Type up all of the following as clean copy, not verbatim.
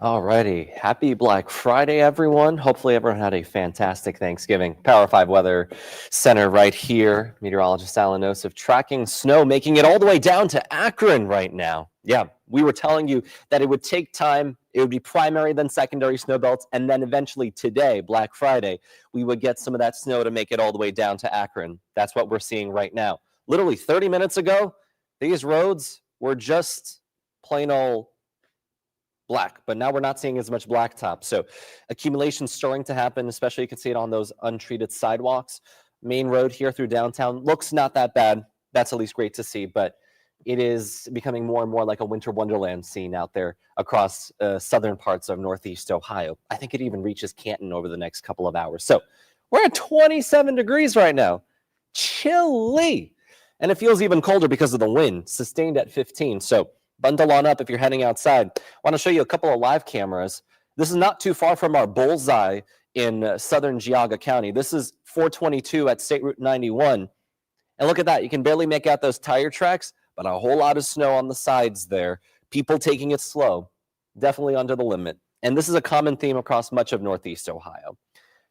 Alrighty, happy Black Friday, everyone. Hopefully, everyone had a fantastic Thanksgiving. Power 5 Weather Center right here. Meteorologist Allan Nosoff tracking snow, making it all the way down to Akron right now. Yeah, we were telling you that it would take time. It would be primary, then secondary snow belts, and then eventually today, Black Friday, we would get some of that snow to make it all the way down to Akron. That's what we're seeing right now. Literally 30 minutes ago, these roads were just plain old black, but now we're not seeing as much blacktop. So accumulation starting to happen, especially you can see it on those untreated sidewalks. Main road here through downtown looks not that bad. That's at least great to see, but it is becoming more and more like a winter wonderland scene out there across southern parts of Northeast Ohio. I think it even reaches Canton over the next couple of hours. So we're at 27 degrees right now. Chilly. And it feels even colder because of the wind, sustained at 15. So bundle on up if you're heading outside. I want to show you a couple of live cameras. This is not too far from our bullseye in southern Geauga County. This is 422 at State Route 91. And look at that. You can barely make out those tire tracks, but a whole lot of snow on the sides there. People taking it slow. Definitely under the limit. And this is a common theme across much of Northeast Ohio.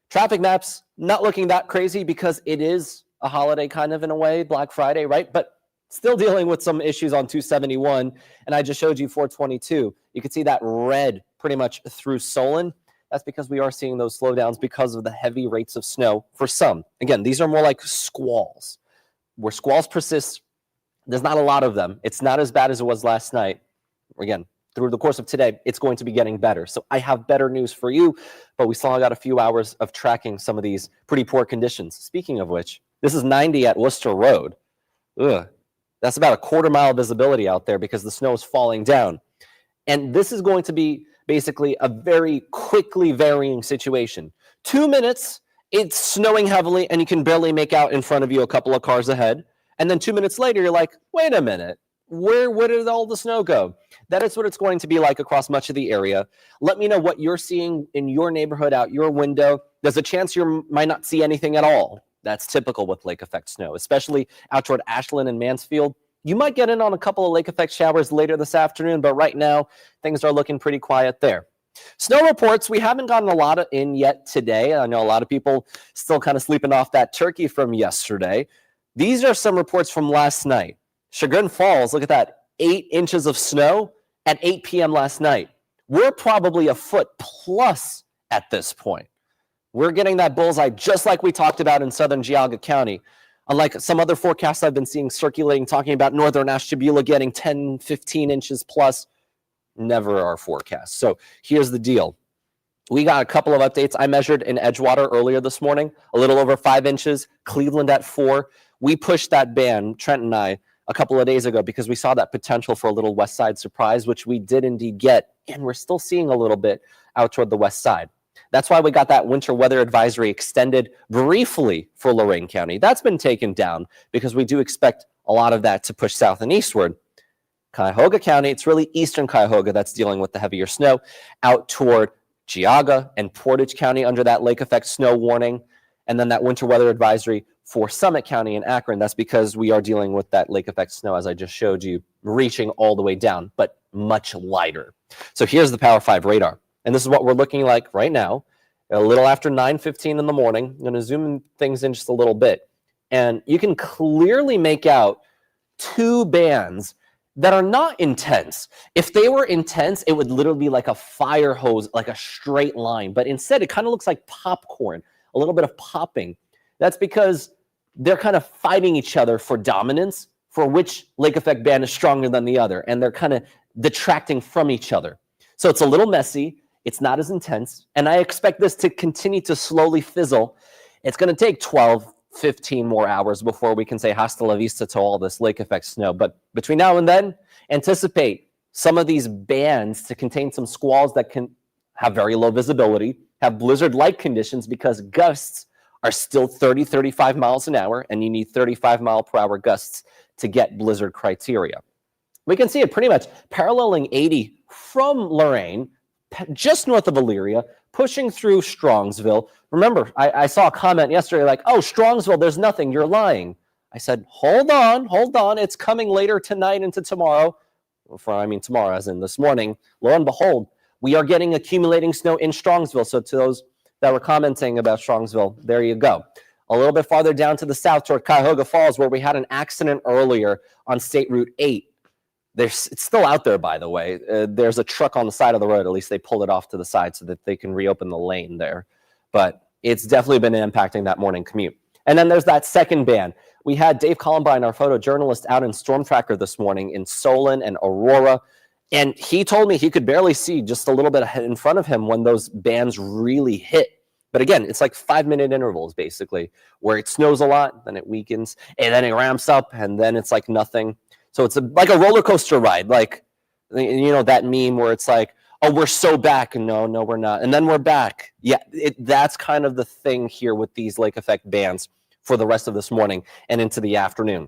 Traffic maps, not looking that crazy because it is a holiday kind of in a way, Black Friday, right? But still dealing with some issues on 271, and I just showed you 422. You can see that red pretty much through Solon. That's because we are seeing those slowdowns because of the heavy rates of snow for some. Again, these are more like squalls. Where squalls persist, there's not a lot of them. It's not as bad as it was last night. Again, through the course of today, it's going to be getting better. So I have better news for you, but we still got a few hours of tracking some of these pretty poor conditions. Speaking of which, this is 90 at Worcester Road. Ugh. That's about a quarter-mile visibility out there because the snow is falling down. And this is going to be basically a very quickly varying situation. 2 minutes, it's snowing heavily, and you can barely make out in front of you a couple of cars ahead. And then 2 minutes later, you're like, wait a minute, where did all the snow go? That is what it's going to be like across much of the area. Let me know what you're seeing in your neighborhood, out your window. There's a chance you might not see anything at all. That's typical with lake effect snow, especially out toward Ashland and Mansfield. You might get in on a couple of lake effect showers later this afternoon, but right now things are looking pretty quiet there. Snow reports, we haven't gotten a lot in yet today. I know a lot of people still kind of sleeping off that turkey from yesterday. These are some reports from last night. Chagrin Falls, look at that, 8 inches of snow at 8 p.m. last night. We're probably a foot plus at this point. We're getting that bullseye just like we talked about in southern Geauga County. Unlike some other forecasts I've been seeing circulating, talking about northern Ashtabula getting 10, 15 inches plus, never our forecast. So here's the deal. We got a couple of updates. I measured in Edgewater earlier this morning, a little over 5 inches, Cleveland at 4. We pushed that band, Trent and I, a couple of days ago because we saw that potential for a little west side surprise, which we did indeed get, and we're still seeing a little bit out toward the west side. That's why we got that winter weather advisory extended briefly for Lorain County. That's been taken down because we do expect a lot of that to push south and eastward. Cuyahoga County, it's really eastern Cuyahoga that's dealing with the heavier snow out toward Geauga and Portage County under that lake effect snow warning. And then that winter weather advisory for Summit County and Akron. That's because we are dealing with that lake effect snow, as I just showed you, reaching all the way down, but much lighter. So here's the Power 5 radar. And this is what we're looking like right now, a little after 9:15 in the morning. I'm going to zoom things in just a little bit. And you can clearly make out 2 bands that are not intense. If they were intense, it would literally be like a fire hose, like a straight line. But instead, it kind of looks like popcorn, a little bit of popping. That's because they're kind of fighting each other for dominance, for which lake effect band is stronger than the other. And they're kind of detracting from each other. So it's a little messy. It's not as intense, and I expect this to continue to slowly fizzle. It's going to take 12, 15 more hours before we can say hasta la vista to all this lake effect snow. But between now and then, anticipate some of these bands to contain some squalls that can have very low visibility, have blizzard-like conditions because gusts are still 30, 35 miles an hour, and you need 35-mile-per-hour gusts to get blizzard criteria. We can see it pretty much paralleling 80 from Lorain, just north of Elyria, pushing through Strongsville. Remember, I saw a comment yesterday like, oh, Strongsville, there's nothing, you're lying. I said, hold on, it's coming later tonight into tomorrow. Tomorrow as in this morning. Lo and behold, We are getting accumulating snow in Strongsville. So to those that were commenting about Strongsville, there you go. A little bit farther down to the south toward Cuyahoga Falls, where we had an accident earlier on State Route 8. It's still out there, by the way. There's a truck on the side of the road. At least they pulled it off to the side so that they can reopen the lane there. But it's definitely been impacting that morning commute. And then there's that second ban. We had Dave Columbine, our photojournalist, out in Storm Tracker this morning in Solon and Aurora. And he told me he could barely see just a little bit in front of him when those bands really hit. But again, it's like 5-minute intervals, basically, where it snows a lot, then it weakens, and then it ramps up, and then it's like nothing. So it's like a roller coaster ride, like, you know, that meme where it's like, oh, we're so back, and no, we're not, and then we're back. Yeah, that's kind of the thing here with these lake effect bands for the rest of this morning and into the afternoon.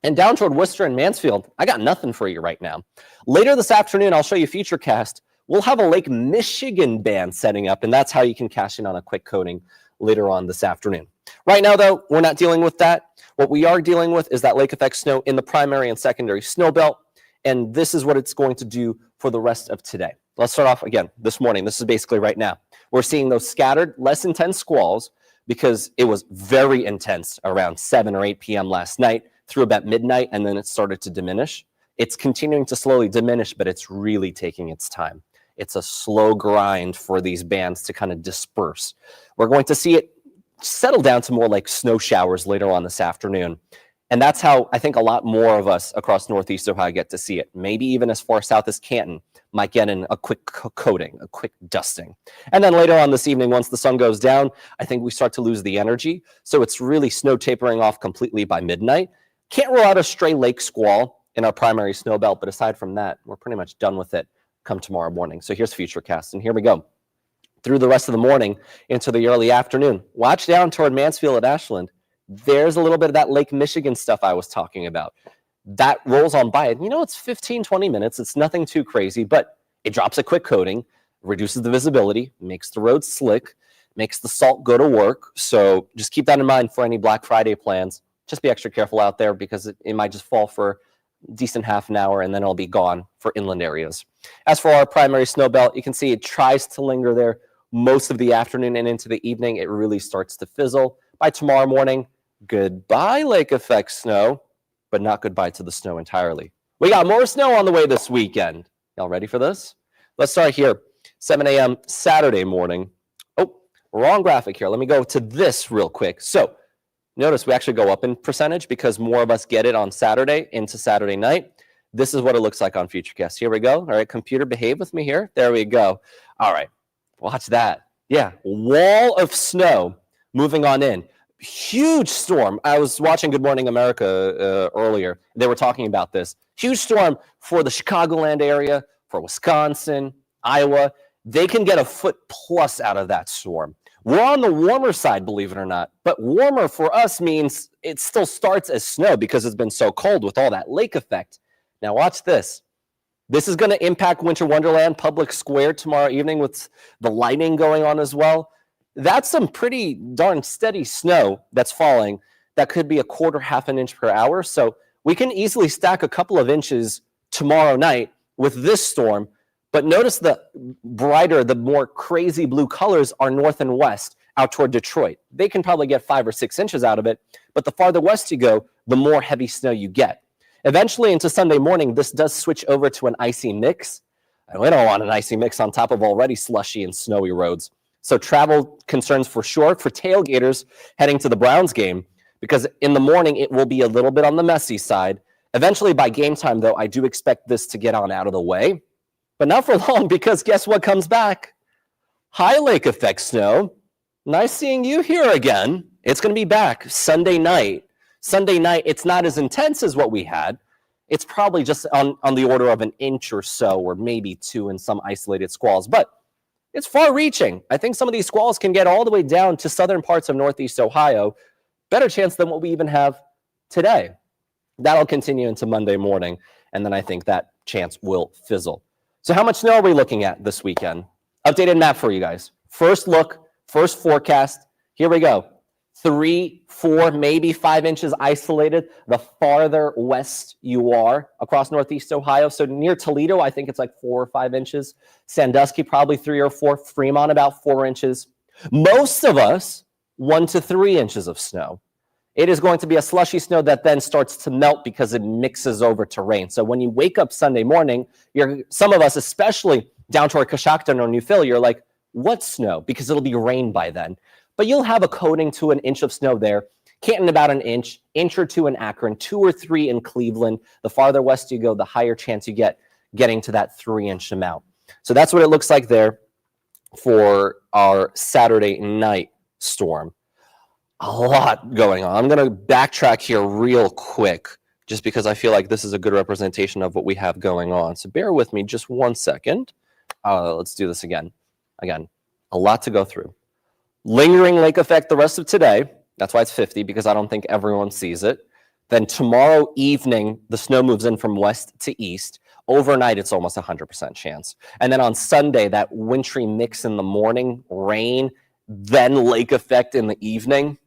And down toward Worcester and Mansfield, I got nothing for you right now. Later this afternoon, I'll show you Futurecast. We'll have a Lake Michigan band setting up, and that's how you can cash in on a quick coating later on this afternoon. Right now, though, we're not dealing with that. What we are dealing with is that lake effect snow in the primary and secondary snow belt, and this is what it's going to do for the rest of today. Let's start off again this morning. This is basically right now. We're seeing those scattered, less intense squalls because it was very intense around 7 or 8 p.m. last night through about midnight, and then it started to diminish. It's continuing to slowly diminish, but it's really taking its time. It's a slow grind for these bands to kind of disperse. We're going to see it settle down to more like snow showers later on this afternoon. And that's how I think a lot more of us across Northeast Ohio get to see it. Maybe even as far south as Canton might get in a quick coating, a quick dusting. And then later on this evening, once the sun goes down, I think we start to lose the energy. So it's really snow tapering off completely by midnight. Can't rule out a stray lake squall in our primary snow belt, but aside from that, we're pretty much done with it come tomorrow morning. So here's Futurecast, and here we go. Through the rest of the morning into the early afternoon. Watch down toward Mansfield at Ashland. There's a little bit of that Lake Michigan stuff I was talking about. That rolls on by. You know, it's 15, 20 minutes. It's nothing too crazy, but it drops a quick coating, reduces the visibility, makes the road slick, makes the salt go to work. So just keep that in mind for any Black Friday plans. Just be extra careful out there because it might just fall for a decent half an hour and then it'll be gone for inland areas. As for our primary snow belt, you can see it tries to linger there most of the afternoon and into the evening. It really starts to fizzle. By tomorrow morning, goodbye lake effect snow, but not goodbye to the snow entirely. We got more snow on the way this weekend. Y'all ready for this? Let's start here. 7 a.m. Saturday morning. Oh, wrong graphic here. Let me go to this real quick. So notice we actually go up in percentage because more of us get it on Saturday into Saturday night. This is what it looks like on Futurecast. Here we go. All right, computer, behave with me here. There we go. All right, watch that. Yeah, wall of snow moving on in. Huge storm. I was watching Good Morning America earlier. They were talking about this. Huge storm for the Chicagoland area, for Wisconsin, Iowa. They can get a foot plus out of that storm. We're on the warmer side, believe it or not. But warmer for us means it still starts as snow because it's been so cold with all that lake effect. Now watch this. This is going to impact Winter Wonderland Public Square tomorrow evening with the lighting going on as well. That's some pretty darn steady snow that's falling. That could be a quarter, half an inch per hour. So we can easily stack a couple of inches tomorrow night with this storm. But notice the brighter, the more crazy blue colors are north and west out toward Detroit. They can probably get 5 or 6 inches out of it. But the farther west you go, the more heavy snow you get. Eventually into Sunday morning, this does switch over to an icy mix. And we don't want an icy mix on top of already slushy and snowy roads. So travel concerns for sure for tailgaters heading to the Browns game, because in the morning it will be a little bit on the messy side. Eventually by game time, though, I do expect this to get on out of the way. But not for long, because guess what comes back? High lake effect snow. Nice seeing you here again. It's going to be back Sunday night. Sunday night, it's not as intense as what we had. It's probably just on the order of an inch or so, or maybe 2 in some isolated squalls. But it's far-reaching. I think some of these squalls can get all the way down to southern parts of Northeast Ohio. Better chance than what we even have today. That'll continue into Monday morning, and then I think that chance will fizzle. So how much snow are we looking at this weekend? Updated map for you guys. First look, first forecast. Here we go. 3, 4, maybe 5 inches isolated the farther west you are across Northeast Ohio. So near Toledo, I think it's like 4 or 5 inches. Sandusky, probably 3 or 4. Fremont, about 4 inches. Most of us, 1 to 3 inches of snow. It is going to be a slushy snow that then starts to melt because it mixes over to rain. So when you wake up Sunday morning, some of us, especially down toward Coshocton or New Philly, you're like, what snow? Because it'll be rain by then. But you'll have a coating to an inch of snow there. Canton about an inch or 2 in Akron, 2 or 3 in Cleveland. The farther west you go, the higher chance you get getting to that 3-inch amount. So that's what it looks like there for our Saturday night storm. A lot going on. I'm going to backtrack here real quick just because I feel like this is a good representation of what we have going on. So bear with me just 1 second. Let's do this again. Again, a lot to go through. Lingering lake effect the rest of today. That's why it's 50, because I don't think everyone sees it. Then tomorrow evening, the snow moves in from west to east. Overnight, it's almost 100% chance. And then on Sunday, that wintry mix in the morning, rain, then lake effect in the evening.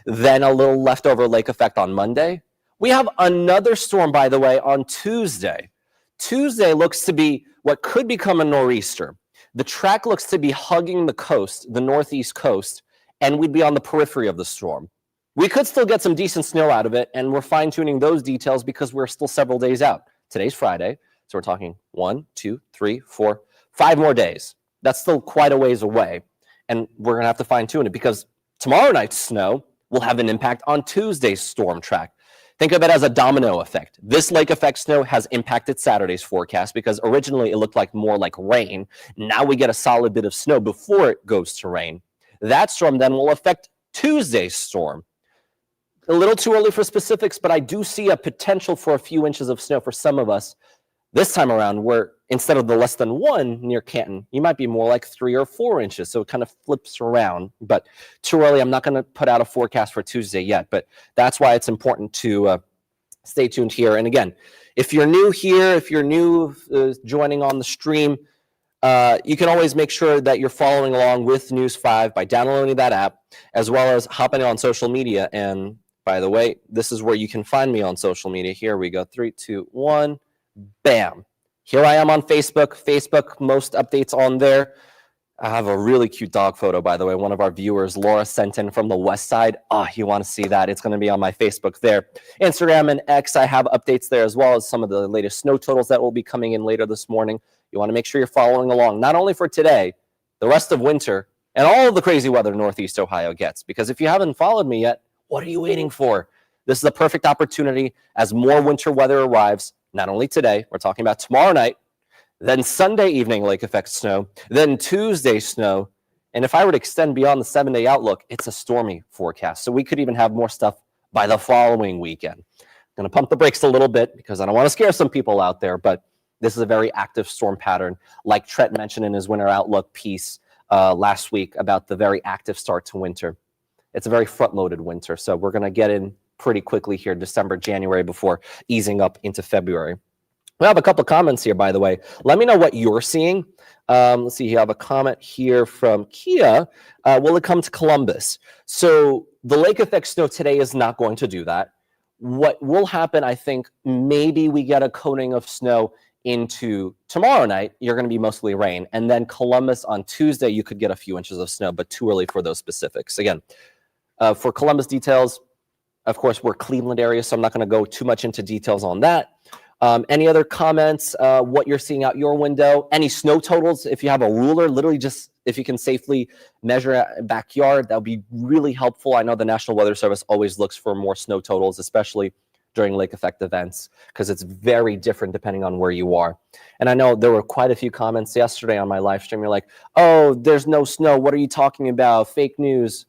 Then a little leftover lake effect on Monday. We have another storm, by the way, on Tuesday. Tuesday looks to be what could become a nor'easter. The track looks to be hugging the coast, the northeast coast, and we'd be on the periphery of the storm. We could still get some decent snow out of it, and we're fine-tuning those details because we're still several days out. Today's Friday, so we're talking 1, 2, 3, 4, 5 more days. That's still quite a ways away, and we're going to have to fine-tune it because tomorrow night's snow will have an impact on Tuesday's storm track. Think of it as a domino effect. This lake effect snow has impacted Saturday's forecast because originally it looked like more like rain. Now we get a solid bit of snow before it goes to rain. That storm then will affect Tuesday's storm. A little too early for specifics, but I do see a potential for a few inches of snow for some of us this time around, where instead of the less than 1 near Canton, you might be more like 3 or 4 inches. So it kind of flips around, but too early. I'm not going to put out a forecast for Tuesday yet, but that's why it's important to stay tuned here. And again, if you're new here, if you're new joining on the stream, you can always make sure that you're following along with News 5 by downloading that app, as well as hopping on social media. And by the way, this is where you can find me on social media. Here we go. 3, 2, 1. Bam. Here I am on Facebook. Facebook, most updates on there. I have a really cute dog photo, by the way. One of our viewers, Laura, sent in from the west side. Oh, you want to see that? It's going to be on my Facebook there. Instagram and X, I have updates there, as well as some of the latest snow totals that will be coming in later this morning. You want to make sure you're following along, not only for today, the rest of winter, and all of the crazy weather Northeast Ohio gets. Because if you haven't followed me yet, what are you waiting for? This is a perfect opportunity as more winter weather arrives. Not only today, we're talking about tomorrow night, then Sunday evening lake effect snow, then Tuesday snow. And if I were to extend beyond the 7-day outlook, it's a stormy forecast. So we could even have more stuff by the following weekend. I'm going to pump the brakes a little bit because I don't want to scare some people out there, but this is a very active storm pattern, like Trent mentioned in his winter outlook piece last week about the very active start to winter. It's a very front-loaded winter, so we're going to get in pretty quickly here, December, January, before easing up into February. We have a couple of comments here, by the way. Let me know what you're seeing. Let's see, you have a comment here from Kia. Will it come to Columbus? So the lake effect snow today is not going to do that. What will happen, I think, maybe we get a coating of snow into tomorrow night. You're going to be mostly rain. And then Columbus on Tuesday, you could get a few inches of snow, but too early for those specifics. Again, for Columbus details, of course, we're Cleveland area, so I'm not going to go too much into details on that. Any other comments, what you're seeing out your window? Any snow totals? If you have a ruler, literally just if you can safely measure a backyard, that would be really helpful. I know the National Weather Service always looks for more snow totals, especially during lake effect events, because it's very different depending on where you are. And I know there were quite a few comments yesterday on my live stream. You're like, oh, there's no snow. What are you talking about? Fake news.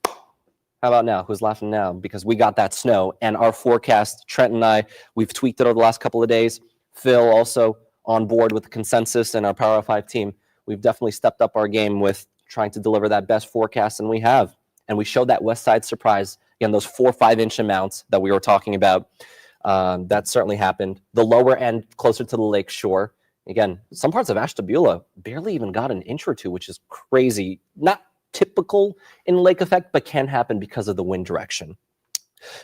How about now? Who's laughing now? Because we got that snow. And our forecast, Trent and I, we've tweaked it over the last couple of days. Phil also on board with the consensus, and our Power 5 team. We've definitely stepped up our game with trying to deliver that best forecast, and we have. And we showed that west side surprise. Again, those 4 or 5 inch amounts that we were talking about, that certainly happened. The lower end, closer to the lake shore. Again, some parts of Ashtabula barely even got an inch or two, which is crazy. Not typical in lake effect, but can happen because of the wind direction.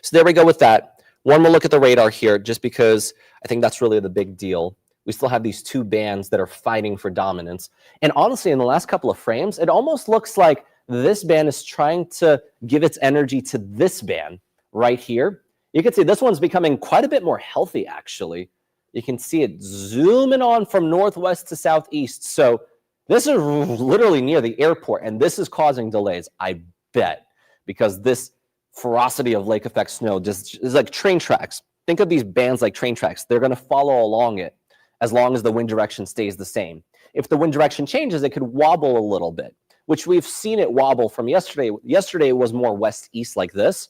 So there we go with that. One more look at the radar here, just because I think that's really the big deal. We still have these two bands that are fighting for dominance. And honestly, in the last couple of frames, it almost looks like this band is trying to give its energy to this band right here. You can see this one's becoming quite a bit more healthy, actually. You can see it zooming on from northwest to southeast. So this is literally near the airport, and this is causing delays, I bet, because this ferocity of lake effect snow just is like train tracks. Think of these bands like train tracks. They're going to follow along it as long as the wind direction stays the same. If the wind direction changes, it could wobble a little bit, which we've seen it wobble from yesterday. Yesterday it was more west-east like this.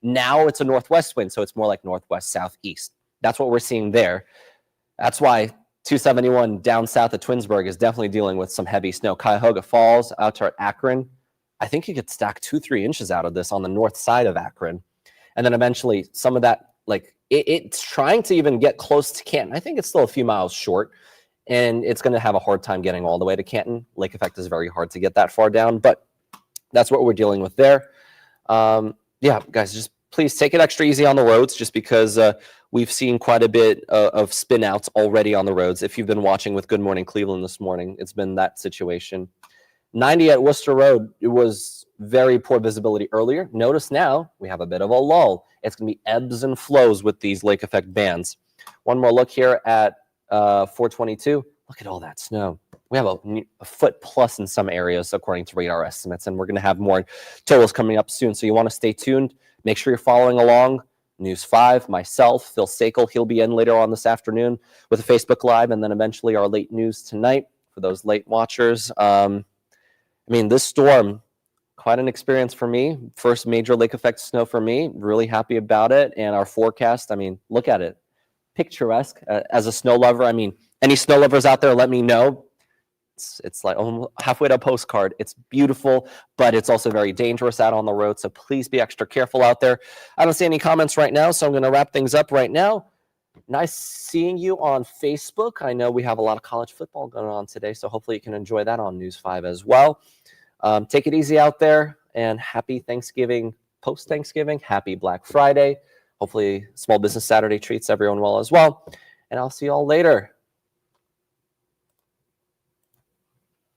Now it's a northwest wind, so it's more like northwest-southeast. That's what we're seeing there. That's why 271 down south of Twinsburg is definitely dealing with some heavy snow. Cuyahoga Falls out to Akron. I think you could stack 2-3 inches out of this on the north side of Akron. And then eventually some of that, like it's trying to even get close to Canton. I think it's still a few miles short, and it's going to have a hard time getting all the way to Canton. Lake effect is very hard to get that far down, but that's what we're dealing with there. Yeah, guys, just please take it extra easy on the roads, just because we've seen quite a bit of spin outs already on the roads. If you've been watching with Good Morning Cleveland this morning, it's been that situation. 90 at Worcester Road, it was very poor visibility earlier. Notice now we have a bit of a lull. It's going to be ebbs and flows with these lake effect bands. One more look here at 422. Look at all that snow. We have a foot plus in some areas, according to radar estimates, and we're going to have more totals coming up soon. So you want to stay tuned. Make sure you're following along. News 5, myself, Phil Sakel, he'll be in later on this afternoon with a Facebook Live, and then eventually our late news tonight for those late watchers. I mean, this storm, quite an experience for me. First major lake effect snow for me. Really happy about it. And our forecast, I mean, look at it. Picturesque. As a snow lover, I mean, any snow lovers out there, let me know. It's like almost halfway to a postcard. It's beautiful, but it's also very dangerous out on the road. So please be extra careful out there. I don't see any comments right now, so I'm going to wrap things up right now. Nice seeing you on Facebook. I know we have a lot of college football going on today, so hopefully you can enjoy that on News 5 as well. Take it easy out there, and happy Thanksgiving, post-Thanksgiving. Happy Black Friday. Hopefully Small Business Saturday treats everyone well as well. And I'll see you all later.